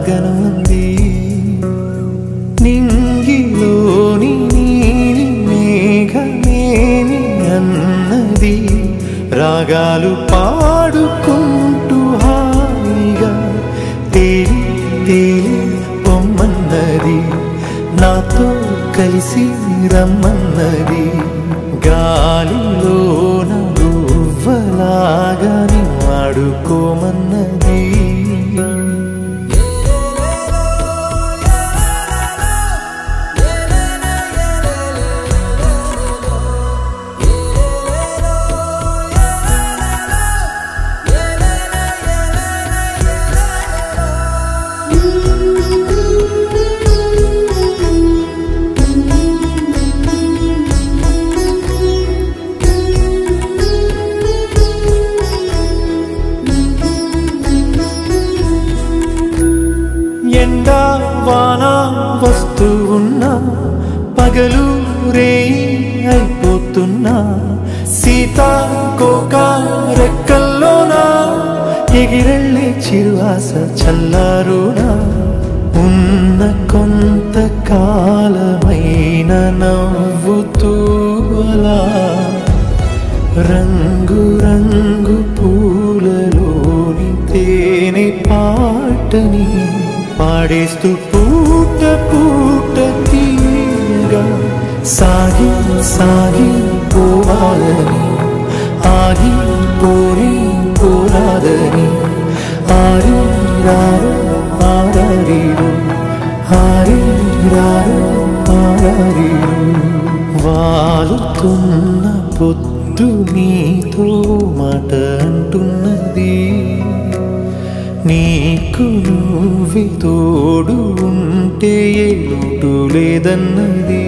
చుటాగనుంది నింగిలోని నీలి మేఘమేమి అన్నది రాగాలు పాడుకుంటూ హాయిగా తేలి తేలి పొమ్మన్నది నాతో కలిసి రమ్మన్నది గాలిలోన గువ్వలాగా ఆడుకోమన్నది ఎండా వాన వస్తూ ఉన్నా పగలు రేయి అయిపోతున్నా సీతాకోక రెక్కల్లోనా ఎగిరెళ్ళే చిరువాస చల్లారునా ఉన్న కొంత కాలమైన నవ్వుతూ అలా రంగు రంగు పూలలోని తేనె పాటని పాడేస్తూ పూట పూట తీయగా సాగి సాగి పోవాలని ఆగి పోని పోరాదని ఆరి రారు ఆరారీరు ఆరి రారు ఆరారీరు వాలుతున్న పొద్దు నీతో మాట అంటున్నది నీకు నువ్వే తోడు ఉంటే ఏ లోటు లేదన్నది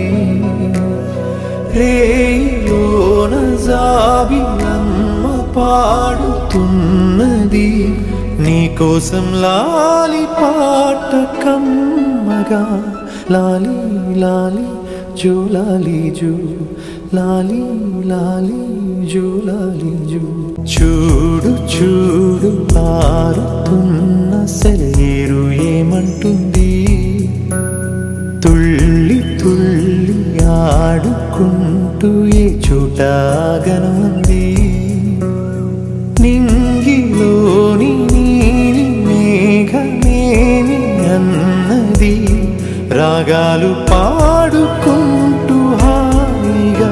రేయోన జాబిలమ్మ పాడుతున్నది నీకోసం లాలి పాట కమ్మగా లాలి లాలి జో లాలి జో లాలి లాలి జో లాలి జో చూడు చూడు పారుతున్న సెలయేరు ఏమంటుంది తుళ్ళి తుళ్ళి ఆడుకుంటూ ఏ చోటాగనుంది నింగిలోని నీలి మేఘమేమి అన్నది రాగాలు పాడుకుంటూ హాయిగా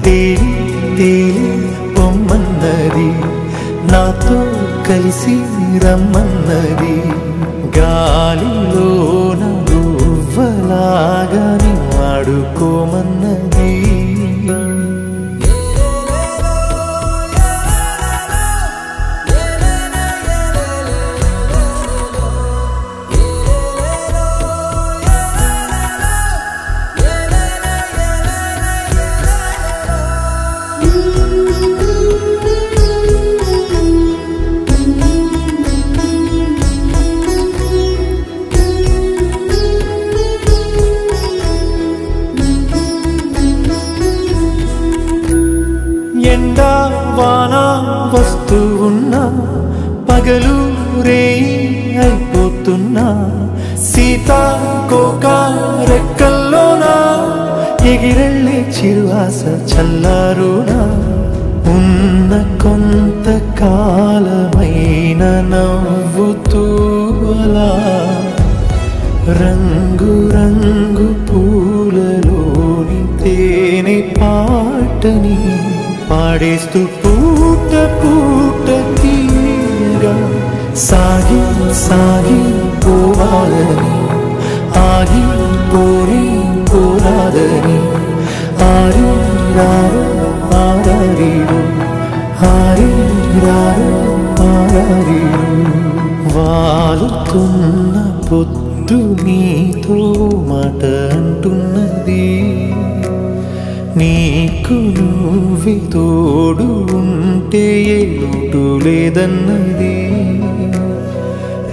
తేలి తేలి పొమ్మన్నది నాతో కలిసి రమ్మన్నది గాలిలోన గువ్వలాగా ఆడుకోమన్నది ఎండా వాన వస్తూ ఉన్నా పగలు రేయి అయిపోతున్నా సీతాకోక రెక్కల్లోనా ఎగిరెళ్ళే చిరువాస చల్లారునా ఉన్న కొంత కాలమైన నవ్వుతూ అలా రంగు రంగు పూలలోని తేనె పాటని పాడేస్తూ పూట పూట తీయగా సాగి సాగి పోవాలని ఆగి పోని పోరాదని ఆరి రారు ఆరారీరు ఆరి రారు ఆరారీరు వాలుతున్న పొద్దు నీతో మాట అంటున్నది నీకు నువ్వే తోడు ఉంటే ఏ లోటు లేదన్నది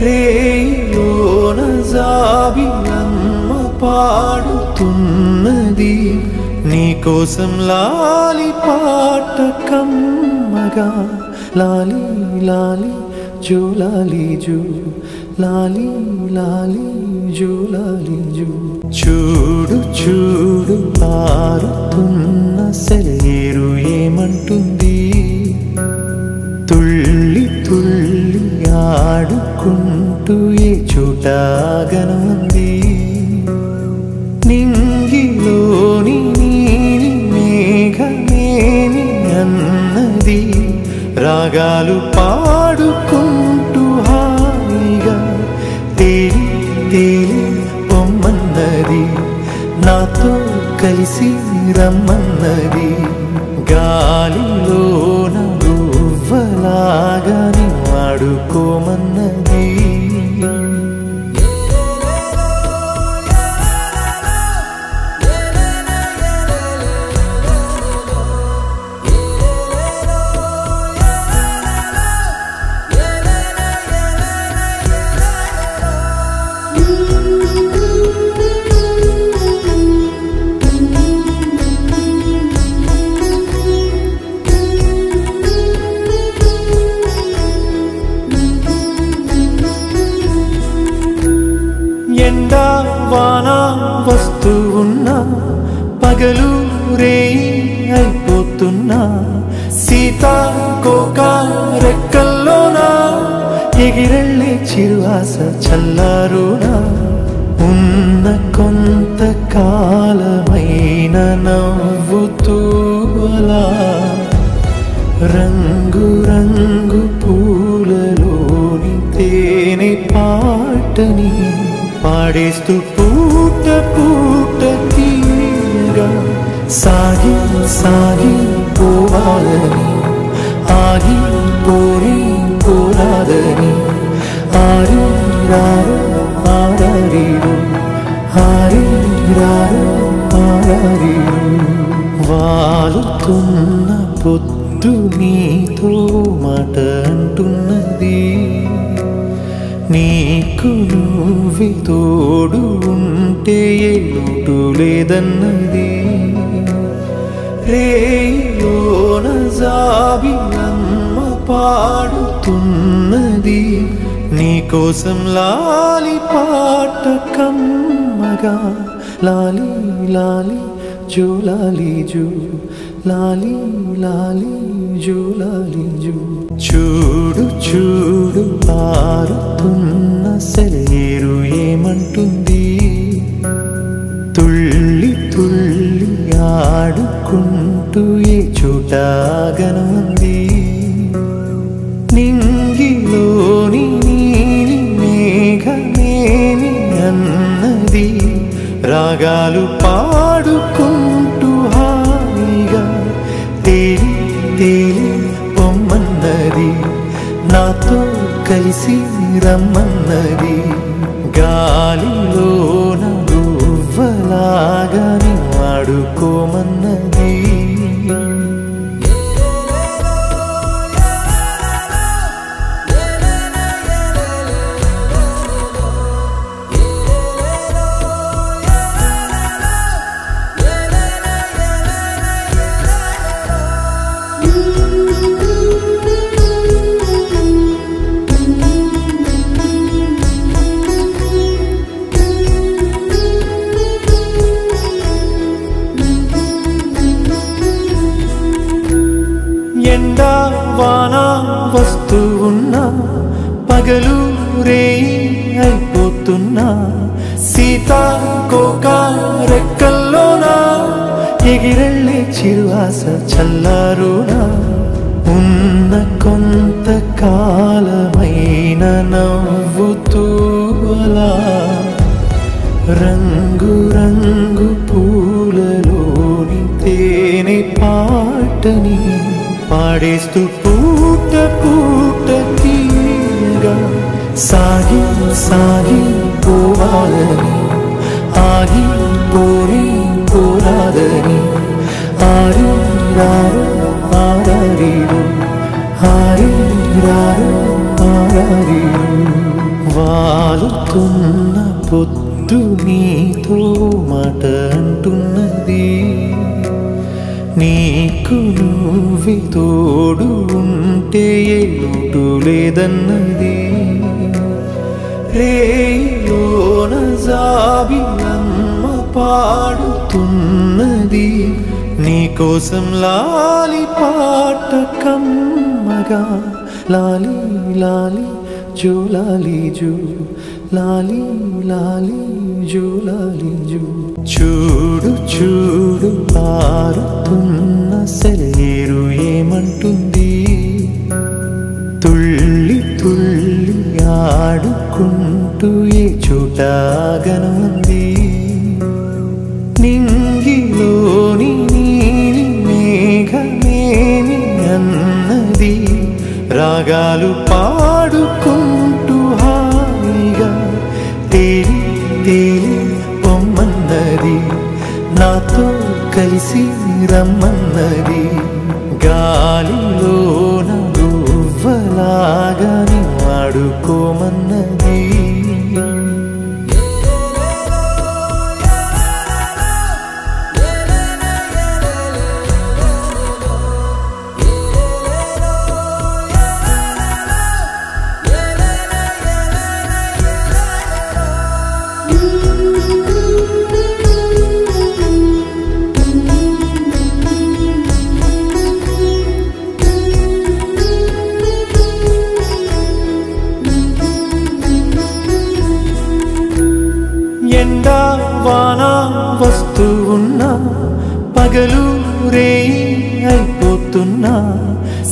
రేయోన జాబిలమ్మ పాడుతున్నది నీకోసం లాలి పాట కమ్మగా లాలి లాలి జో లాలి జో లాలి లాలి జో లాలి జో. చూడు చూడు పారుతున్న సెలయేరు ఏమంటుంది, తుళ్ళి తుళ్ళి ఆడుకుంటూ ఏ చోట గనుంది. నింగిలోని నీలి మేఘమేమి అన్నది, రాగాలు పాడుకుంటూ హాయిగా తేలి తేలి పొమ్మన్నది, నాతో కలిసి రమ్మన్నది. గాలిలోన గువ్వలాగాని ఆడుకోమన్నది. ఎండా వాన వస్తూ ఉన్నా, పగలు రేయి అయిపోతున్నా, సీతాకోక రెక్కల్లోనా ఎగిరెళ్ళే చిరువాస చల్లారునా. ఉన్న కొంతకాలమైన నవ్వుతూ అలా రంగు రంగు పూలలోని తేనె పాటని పాడేస్తూ పూట పూట తీయగా సాగి సాగి పోవాలని, ఆగి పోయి పోరాదని. ఆరి రారు ఆరారీరు, ఆరి రారు ఆరారీరు. వాలుతున్న పొద్దు నీతో మాట అంటున్నది, నీకు నువ్వే తోడు ఉంటే ఏ లోటు లేదన్నది. రేయోన జాబిలమ్మ పాడుతున్నది, నీకోసం లాలి పాట కమ్మగా. లాలి లాలి జో లాలి జో, లాలి లాలి జో లాలి జో. చూడు చూడు పారుతున్న సెలయేరు ఏమంటుంది, తుళ్ళి తుళ్ళి ఆడుకుంటూ ఏ చోట గనుంది. నింగిలోని నీలి మేఘమేమి అన్నది, రాగాలు పాడుకుంటూ హాయిగా తేలి తేలి పొమ్మన్నది, నాతో కలిసి రమ్మన్నది. గాలిలోన గువ్వలాగాని ఆడుకోమన్నది. ఎండా వాన వస్తూ ఉన్నా, పగలు రేయి అయిపోతున్నా, సీతాకోక రెక్కల్లోనా ఎగిరెళ్ళే చిరువాస చల్లారునా. ఉన్న కొంతకాలమైన నవ్వుతూ అలా రంగు రంగు పూలలోని తేనె పాటని పాడేస్తూ పూట పూట తీయగా సాగి సాగి పోవాలని, ఆగి పోయి పోరాదని. ఆరి రారు ఆరారీరు, ఆరి రారు ఆరారీరు. వాలుతున్న పొద్దు నీతో మాట అంటున్నది, నీకు నువ్వే తోడు ఉంటే ఏ లోటు లేదన్నది. రేయోన జాబిలమ్మ పాడుతున్నది నీకోసం లాలి పాట కమ్మగా లాలి లాలి జో లాలి జో లాలి లాలి జో లాలి జో చూడు చూడు పారుతున్న సెలయేరు ఏమంటుంది తుళ్ళి తుళ్ళి ఆడుకుంటూ ఏ చోట గనుంది నింగిలోని నీలి మేఘమేమి అన్నది రాగాలు పాడుకుంటూ హాయిగా తేలి తేలి పొమ్మన్నది నాతో కలిసి రమ్మన్నది గాలిలోన గువ్వలాగాని ఆడుకోమన్నది ఎండా వాన వస్తూ ఉన్నా పగలు రేయి అయిపోతున్నా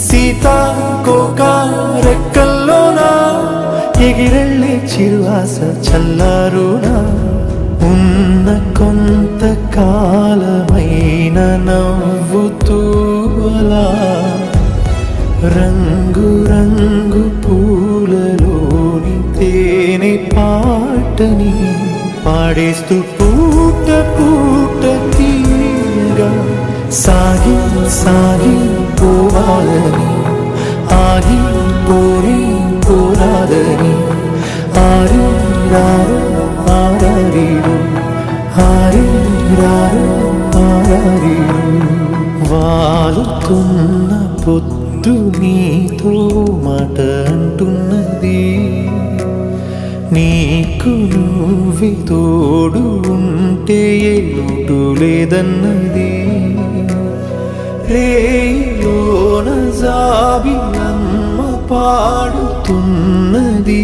సీతాకోక రెక్కల్లోనా ఎగిరెళ్ళే చిరువాస చల్లారునా ఉన్న కొంతకాలమైన నవ్వుతూ అలా రంగు రంగు పూలలోని తేనె పాటని పాడేస్తూ పూట పూట తీయగా సాగి సాగి పోవాలని ఆగి పోని పోరాదని ఆరి రారు ఆరారీరు ఆరి రారు ఆరారీరు వాలుతున్న పొద్దు నీతో మాట అంటున్నది నీకు నువ్వే తోడు ఉంటే ఏ లోటు లేదన్నది రేయోన జాబిలమ్మ పాడుతున్నది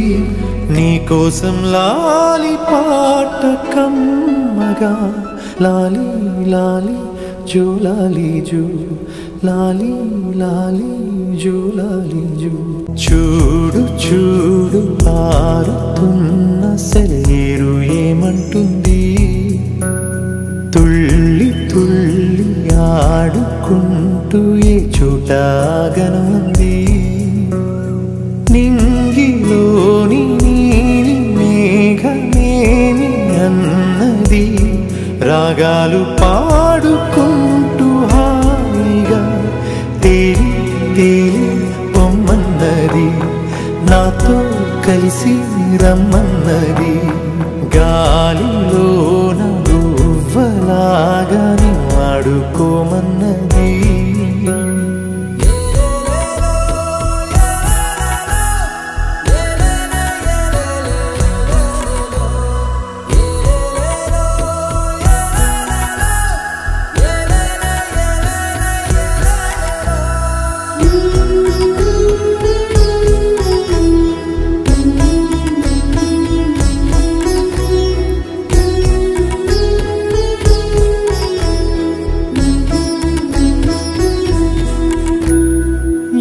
నీకోసం లాలి పాట కమ్మగా లాలి లాలి జో లాలి జో లాలి లాలి జో లాలి జో చూడు చూడు పారుతున్న సెలయేరు ఏమంటుంది తుళ్ళి తుళ్ళి ఆడుకుంటూ ఏ చోట గనుంది నింగిలోని నీలి మేఘమేమి అన్నది రాగాలు పాడుకుంటూ హాయిగా తేలి తేలి పొమ్మన్నది నాతో కలిసి రమ్మన్నది గాలిలోన గువ్వలాగాని ఆడుకోమన్నది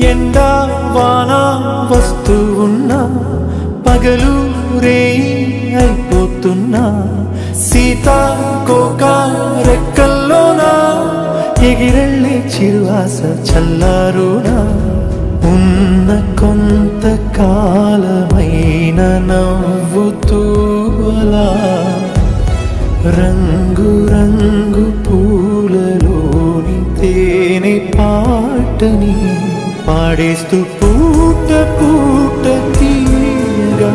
ఎండా వాన వస్తూ ఉన్నా పగలు రేయి అయిపోతున్నా సీతాకోక రెక్కల్లోనా ఎగిరెళ్ళే చిరువాస చల్లారునా ఉన్న కొంతకాలమైన నవ్వుతూ అలా రంగు రంగు పూలలోని తేనె పాటని పాడేస్తూ పూట పూట తీయగా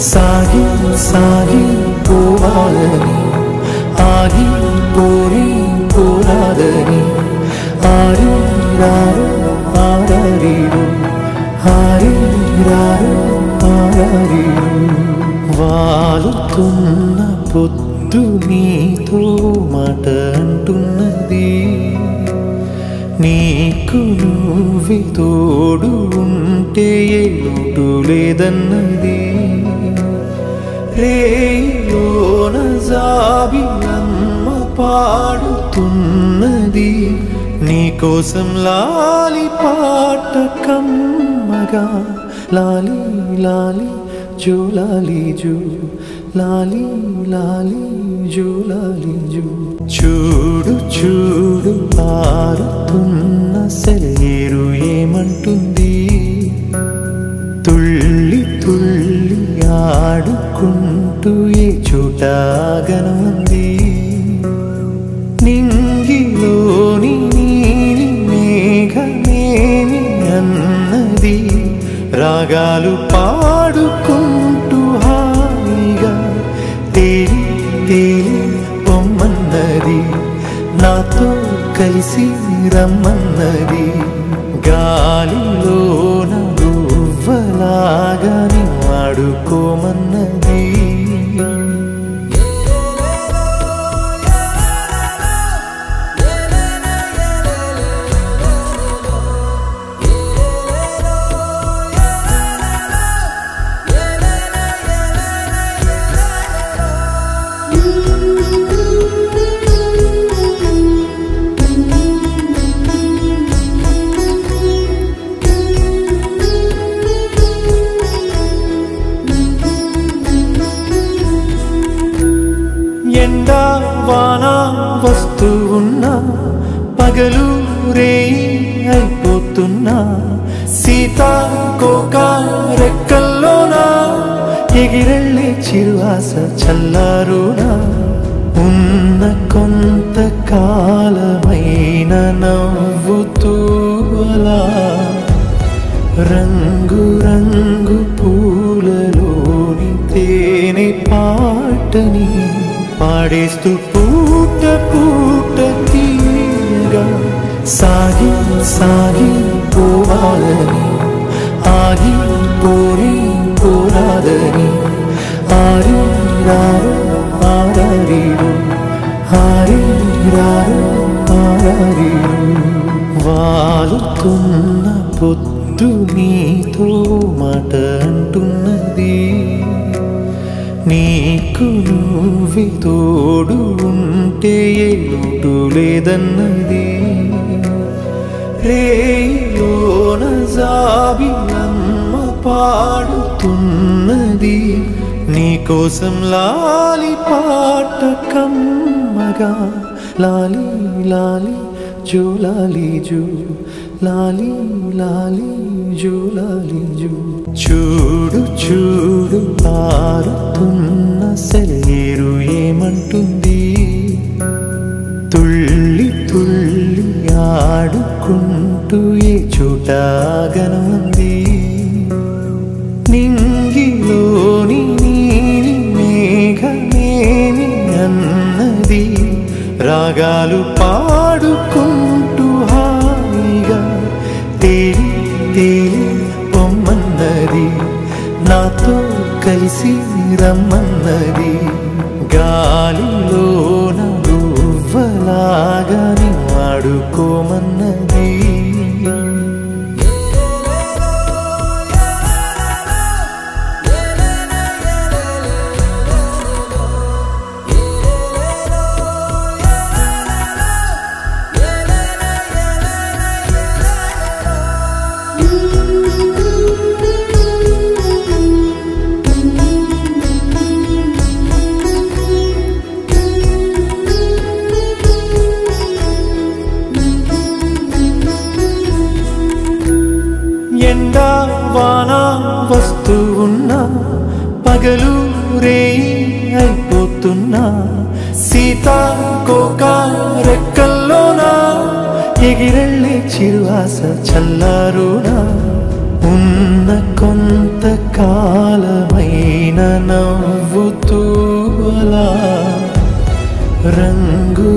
సాగి సాగి పోవాలని ఆగి పోని పోరాదని ఆరి రారు ఆరారీరు ఆరి రారు ఆరారీరు పొద్దు నీతో మాట అంటున్నది, నీకు నువ్వే తోడు ఉంటే ఏ లోటు లేదన్నది. రేలోన జాబిలమ్మ పాడుతున్నది, నీకోసం లాలి పాట కమ్మగా. లాలి లాలి జో లాలి జో, లాలి లాలి జో లాలి జో. చూడు చూడు పారుతున్న సెలయేరు ఏమంటుంది, తుళ్ళి తుళ్ళి ఆడుకుంటూ ఏ చోట గనుంది. నింగిలోని నీలి మేఘమేమి అన్నది, రాగాలు పాడుకుంటూ హాయిగా తేలి తేలి పొమ్మన్నది, నాతో కలిసి రమ్మన్నది. గాలిలోన గువ్వలాగా ఆడుకోమన్నది. ఎండా వాన వస్తూ ఉన్నా, పగలు రేయి అయిపోతున్నా, సీతాకోక రెక్కల్లోనా ఎగిరెళ్ళే చిరువాస చల్లారునా. ఉన్న కొంత కాలమైన నవ్వుతూ అలా రంగు రంగు పూలలోని తేనె పాటని పాడేస్తూ పూట పూట తీయగా సాగి సాగి పోవాలని, ఆగి పోని పోరాదని. ఆరి రారు ఆరారీరు, ఆరి రారు ఆరారీరు. వాలుతున్న పొద్దు నీతో మాట అంటున్నది, నీకు నువ్వే తోడు ఉంటే ఏ లోటు లేదన్నది. రేలోన జాబిలమ్మ పాడుతున్నది, నీకోసం లాలి పాట కమ్మగా. లాలి లాలి జో లాలి జో, లాలి లాలి జో లాలి జో. చూడు చూడు పారుతున్న సెలయేరు ఏమంటుంది, తుళ్ళి తుళ్ళి ఆడుకుంటూ ఏ చోట గనుంది. నింగిలోని నీలి మేఘమేమి అన్నది, రాగాలు పాడుకుంటూ హాయిగా తేలి తేలి పొమ్మన్నది, నాతో కలిసి రమ్మన్నది. గాలిలోన గువ్వలాగా ఆడుకోమన్నది. ఎండా వాన వస్తూ ఉన్నా, పగలు రేయి అయిపోతున్నా, సీతాకోక రెక్కల్లోనా ఎగిరెళ్ళే చిరువాస చల్లారునా. ఉన్న కొంత కాలమైన నవ్వుతూ అలా రంగు